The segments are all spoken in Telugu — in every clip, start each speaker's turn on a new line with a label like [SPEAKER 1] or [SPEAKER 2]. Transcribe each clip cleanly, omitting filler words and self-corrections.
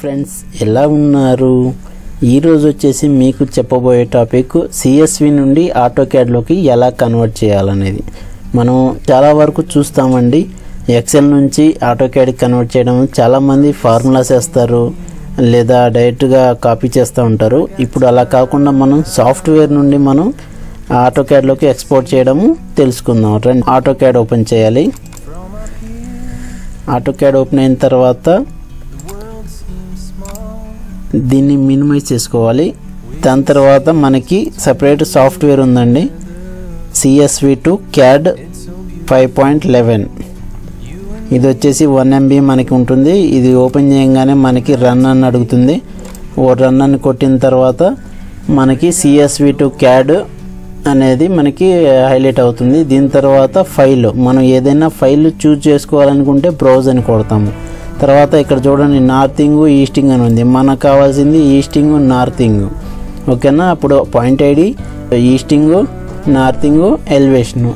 [SPEAKER 1] ఫ్రెండ్స్, ఎలా ఉన్నారు? ఈరోజు వచ్చేసి మీకు చెప్పబోయే టాపిక్ సిఎస్వి నుండి ఆటోక్యాడ్లోకి ఎలా కన్వర్ట్ చేయాలనేది. మనం చాలా వరకు చూస్తామండి, ఎక్సెల్ నుంచి ఆటోక్యాడ్కి కన్వర్ట్ చేయడం. చాలామంది ఫార్ములాస్ వేస్తారు లేదా డైరెక్ట్గా కాపీ చేస్తూ ఉంటారు. ఇప్పుడు అలా కాకుండా మనం సాఫ్ట్వేర్ నుండి మనం ఆటోక్యాడ్లోకి ఎక్స్పోర్ట్ చేయడము తెలుసుకుందాం. రండి, ఆటోక్యాడ్ ఓపెన్ చేయాలి. ఆటోక్యాడ్ ఓపెన్ అయిన తర్వాత దీన్ని మినిమైజ్ చేసుకోవాలి. దాని తర్వాత మనకి సపరేట్ సాఫ్ట్వేర్ ఉందండి, సిఎస్వి టు క్యాడ్ 5.11. ఇది వచ్చేసి 1 MB మనకి ఉంటుంది. ఇది ఓపెన్ చేయగానే మనకి రన్ అని అడుగుతుంది. రన్ అని కొట్టిన తర్వాత మనకి సిఎస్వి టు క్యాడ్ అనేది మనకి హైలైట్ అవుతుంది. దీని తర్వాత ఫైల్, మనం ఏదైనా ఫైల్ చూజ్ చేసుకోవాలనుకుంటే బ్రౌజ్ అని కొడతాము. తర్వాత ఇక్కడ చూడండి, నార్తింగ్ ఈస్టింగ్ అని ఉంది. మనకు కావాల్సింది ఈస్టింగ్ నార్తింగ్, ఓకేనా. అప్పుడు point ID, easting, northing, elevation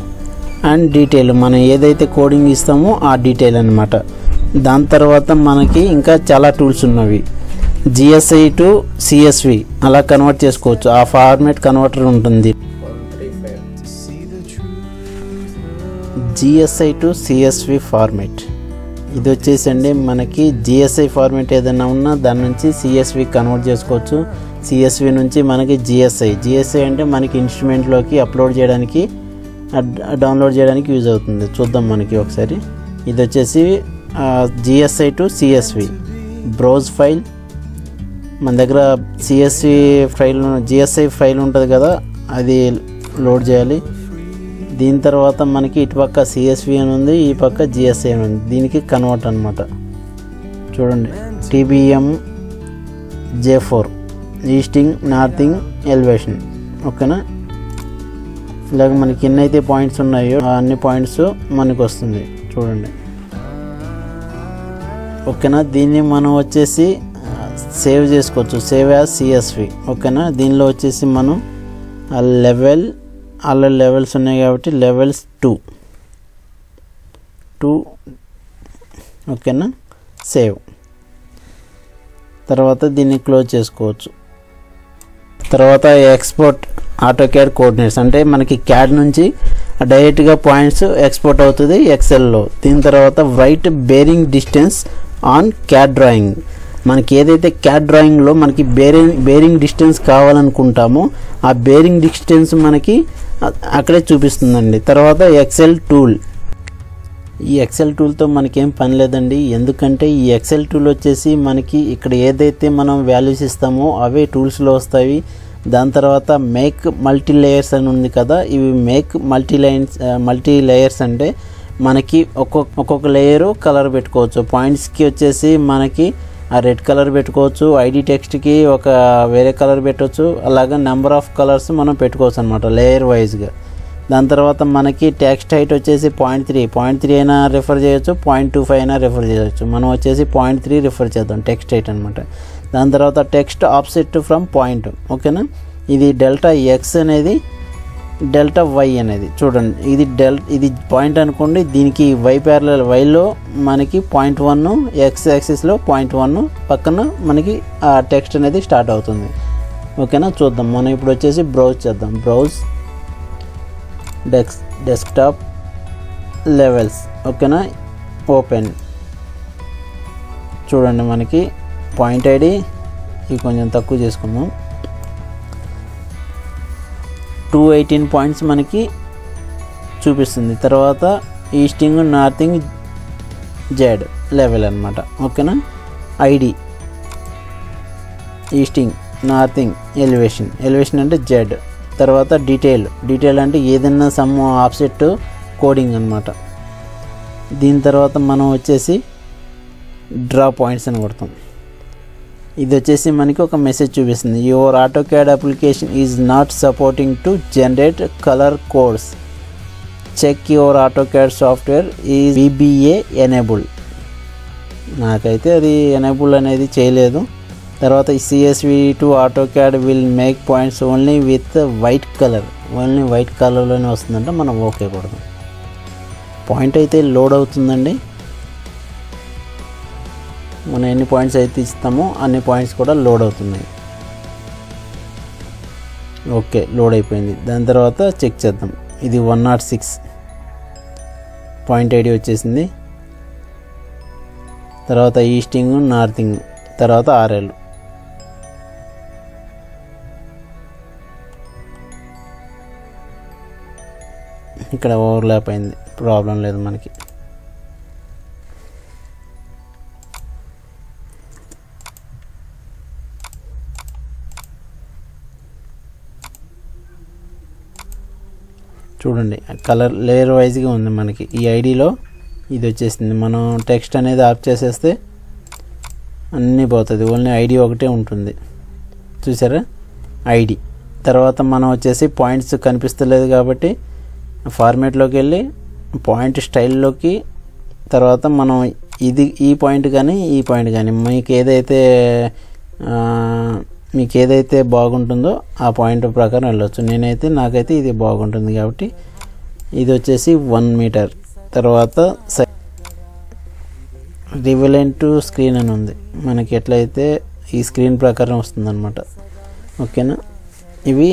[SPEAKER 1] and detail, మనం ఏదైతే కోడింగ్ ఇస్తామో ఆ డీటెయిల్ అనమాట. దాని తర్వాత మనకి ఇంకా చాలా టూల్స్ ఉన్నవి. జిఎస్ఐ టు సిఎస్వి అలా కన్వర్ట్ చేసుకోవచ్చు. ఆ ఫార్మేట్ కన్వర్టర్ ఉంటుంది. జిఎస్ఐ టు సిఎస్వి ఫార్మేట్ ఇది వచ్చేసండి మనకి జిఎస్ఐ ఫార్మేట్ ఏదైనా ఉన్నా దాని నుంచి సిఎస్వి కన్వర్ట్ చేసుకోవచ్చు. సిఎస్వి నుంచి మనకి జిఎస్ఐ అంటే మనకి ఇన్స్ట్రుమెంట్లోకి అప్లోడ్ చేయడానికి, డౌన్లోడ్ చేయడానికి యూజ్ అవుతుంది. చూద్దాం మనకి ఒకసారి. ఇది వచ్చేసి GSI to CSV browse file. మన దగ్గర జిఎస్ఐ ఫైల్ ఉంటుంది కదా, అది లోడ్ చేయాలి. దీని తర్వాత మనకి ఇటుపక్క సిఎస్వి అని ఉంది, ఈ పక్క జిఎస్ఐ అని ఉంది. దీనికి కన్వర్ట్ అనమాట. చూడండి, TBM J4 ఈస్టింగ్, నార్తింగ్, ఎలివేషన్, ఓకేనా. ఇలాగ మనకి ఎన్నైతే పాయింట్స్ ఉన్నాయో అన్ని పాయింట్స్ మనకు వస్తుంది. చూడండి, ఓకేనా. దీన్ని మనం వచ్చేసి సేవ్ చేసుకోవచ్చు, సేవ్ యాజ్ సిఎస్వి, ఓకేనా. దీనిలో వచ్చేసి మనం అలా లెవెల్స్ ఉన్నాయి కాబట్టి లెవెల్స్ 2, ఓకేనా. సేవ్ తర్వాత దీన్ని క్లోజ్ చేసుకోవచ్చు. తర్వాత ఎక్స్పోర్ట్ ఆటోక్యాడ్ కోఆర్డినేట్స్ అంటే మనకి క్యాడ్ నుంచి డైరెక్ట్గా పాయింట్స్ ఎక్స్పోర్ట్ అవుతుంది ఎక్సెల్లో. దీని తర్వాత right bearing distance on CAD drawing. మనకి ఏదైతే క్యాడ్ డ్రాయింగ్లో మనకి బేరింగ్ డిస్టెన్స్ కావాలనుకుంటామో ఆ బేరింగ్ డిస్టెన్స్ మనకి అక్కడే చూపిస్తుందండి. తర్వాత ఎక్సెల్ టూల్, ఈ ఎక్సెల్ టూల్తో మనకేం పని లేదండి. ఎందుకంటే ఈ ఎక్సెల్ టూల్ వచ్చేసి మనకి ఇక్కడ ఏదైతే మనం వాల్యూస్ ఇస్తామో అవే టూల్స్లో వస్తాయి. దాని తర్వాత మేక్ మల్టీ లేయర్స్ అని ఉంది కదా, ఇవి మేక్ మల్టీ లేయర్స్ అంటే మనకి ఒక్కొక్క లేయరు కలర్ పెట్టుకోవచ్చు. పాయింట్స్కి వచ్చేసి మనకి ఆ రెడ్ కలర్ పెట్టుకోవచ్చు, ఐడి టెక్స్ట్కి ఒక వేరే కలర్ పెట్టవచ్చు. అలాగా నెంబర్ ఆఫ్ కలర్స్ మనం పెట్టుకోవచ్చు అనమాట లేయర్ వైజ్గా. దాని తర్వాత మనకి టెక్స్ట్ హైట్ వచ్చేసి 0.3 అయినా రిఫర్ చేయొచ్చు, 0.25 అయినా రిఫర్ చేయొచ్చు. మనం వచ్చేసి 0.3 రిఫర్ చేద్దాం, టెక్స్ట్ హైట్ అనమాట. దాని తర్వాత టెక్స్ట్ ఆఫ్సెట్ ఫ్రమ్ పాయింట్, ఓకేనా. ఇది డెల్టా ఎక్స్ అనేది, డెల్టా వై అనేది. చూడండి, ఇది పాయింట్ అనుకోండి, దీనికి వై ప్యారలల్, వైలో మనకి 0.1, ఎక్స్ యాక్సిస్లో 0.1 పక్కన మనకి ఆ టెక్స్ట్ అనేది స్టార్ట్ అవుతుంది, ఓకేనా. చూద్దాం, మనం ఇప్పుడు వచ్చేసి బ్రౌజ్ చేద్దాం. బ్రౌజ్ డెస్క్టాప్ లెవెల్స్, ఓకేనా. ఓపెన్. చూడండి, మనకి పాయింట్ ఐడి ఇవి కొంచెం తక్కువ చేసుకుందాం. 218 పాయింట్స్ మనకి చూపిస్తుంది. తర్వాత ఈస్టింగ్, నార్తింగ్, జెడ్ లెవెల్ అనమాట, ఓకేనా. ఐడి, ఈస్టింగ్, నార్తింగ్, ఎలివేషన్ అంటే జెడ్. తర్వాత డీటెయిల్ అంటే ఏదైనా సమ్ ఆఫ్సెట్ కోడింగ్ అనమాట. దీని తర్వాత మనం వచ్చేసి డ్రా పాయింట్స్ అని కొడతాం. ఇది వచ్చేసి మనకి ఒక మెసేజ్ చూపిస్తుంది, your AutoCAD application is not supporting to generate colour codes, check your AutoCAD software is VBA enable. నాకైతే అది ఎనేబుల్ అనేది చేయలేదు. తర్వాత CSV to AutoCAD will make points only with white కలర్లోనే వస్తుందంటే మనం ఓకే కొడదాం. పాయింట్ అయితే లోడ్ అవుతుందండి. మనం ఎన్ని పాయింట్స్ అయితే ఇస్తామో అన్ని పాయింట్స్ కూడా లోడ్ అవుతున్నాయి. ఓకే, లోడ్ అయిపోయింది. దాని తర్వాత చెక్ చేద్దాం. ఇది 106 పాయింట్ ఐడి వచ్చేసింది. తర్వాత ఈస్టింగ్, నార్తింగ్, తర్వాత ఆర్ఎల్. ఇక్కడ ఓవర్లాప్ అయింది, ప్రాబ్లం లేదు మనకి. చూడండి కలర్ లేయర్ వైజ్గా ఉంది మనకి. ఈ ఐడిలో ఇది వచ్చేసింది. మనం టెక్స్ట్ అనేది ఆఫ్ చేసేస్తే అన్నీ పోతుంది, ఓన్లీ ఐడి ఒకటే ఉంటుంది. చూసారా ఐడి. తర్వాత మనం వచ్చేసి పాయింట్స్ కనిపిస్తలేదు కాబట్టి ఫార్మేట్లోకి వెళ్ళి పాయింట్ స్టైల్లోకి, తర్వాత మనం ఈ పాయింట్ కానీ ఈ పాయింట్ కానీ మీకు ఏదైతే బాగుంటుందో ఆ పాయింట్ ప్రకారం వెళ్ళొచ్చు. నాకైతే ఇది బాగుంటుంది కాబట్టి ఇది వచ్చేసి 1 మీటర్. తర్వాత రివలెంట్ స్క్రీన్ అని ఉంది, మనకి ఎట్లయితే ఈ స్క్రీన్ ప్రకారం వస్తుంది అనమాట. ఓకేనా, ఇవి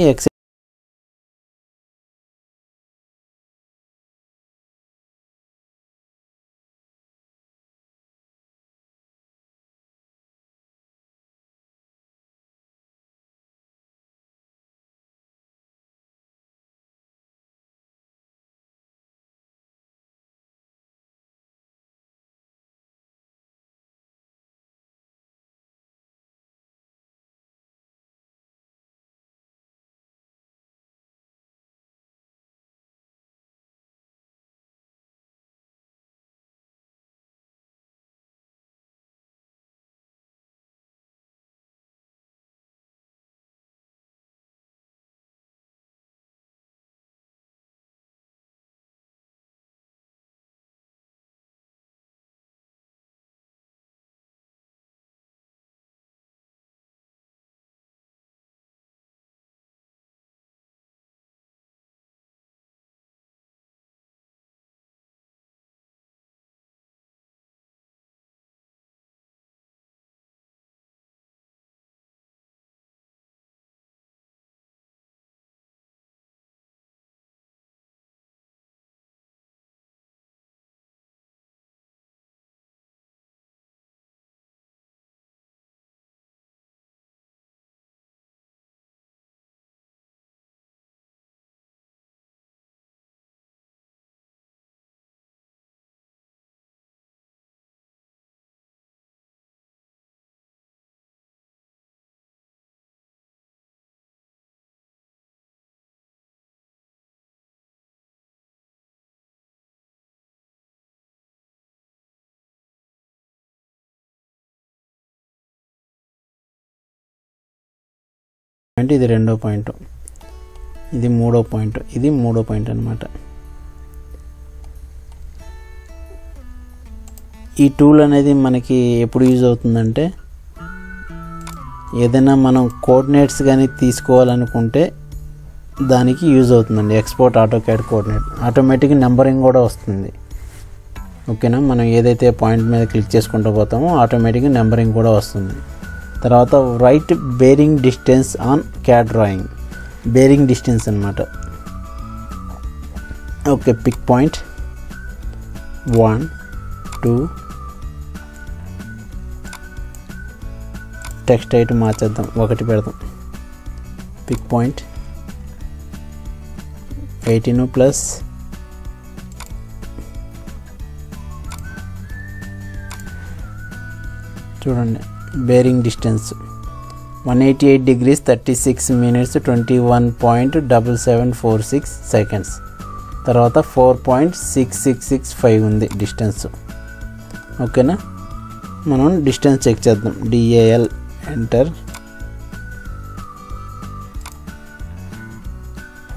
[SPEAKER 1] పాయింట్, ఇది 2వ పాయింట్, ఇది 3వ పాయింట్, ఇది 3వ పాయింట్ అనమాట. ఈ టూల్ అనేది మనకి ఎప్పుడు యూజ్ అవుతుందంటే ఏదైనా మనం కోఆర్డినేట్స్ కానీ తీసుకోవాలనుకుంటే దానికి యూజ్ అవుతుందండి. Export AutoCAD coordinate automatic numbering కూడా వస్తుంది. ఓకేనా, మనం ఏదైతే పాయింట్ మీద క్లిక్ చేసుకుంటూ పోతామో ఆటోమేటిక్గా నెంబరింగ్ కూడా వస్తుంది. తర్వాత right bearing distance on CAD drawing, bearing distance అనమాట. Okay, pick point 1 2 text height మార్చేద్దాం, 1 పెడదాం. పిక్ పాయింట్ 18 ప్లస్ చూడండి bearing distance 188 degrees 36 minutes 21.7746 seconds. తర్వాత 4.6665 ఉంది డిస్టెన్స్. ఓకేనా, మనం డిస్టెన్స్ చెక్ చేద్దాం. DAL ఎంటర్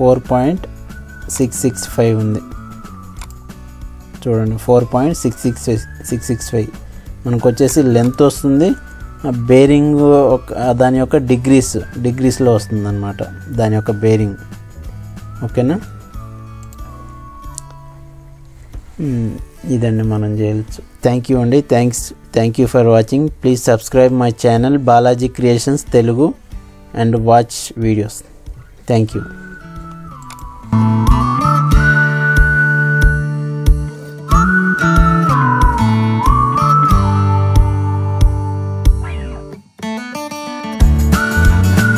[SPEAKER 1] 4.665 ఉంది. చూడండి 4.665 మనకు వచ్చేసి లెంత్ వస్తుంది. బేరింగ్ దాని యొక్క డిగ్రీస్లో వస్తుంది అన్నమాట దాని యొక్క బేరింగ్. ఓకేనా, ఇదండి మనం చేయొచ్చు. థ్యాంక్ యూ అండి. Thank you for watching. Please subscribe my channel Balaji creations Telugu and watch videos. Thank you.